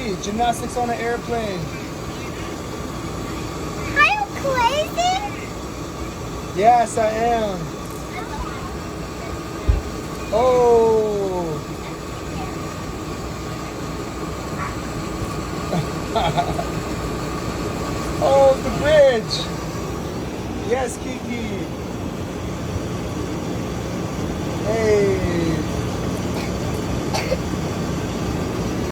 Kiki, gymnastics on an airplane. Are you crazy? Yes, I am. Oh. Oh, the bridge. Yes, Kiki. Hey.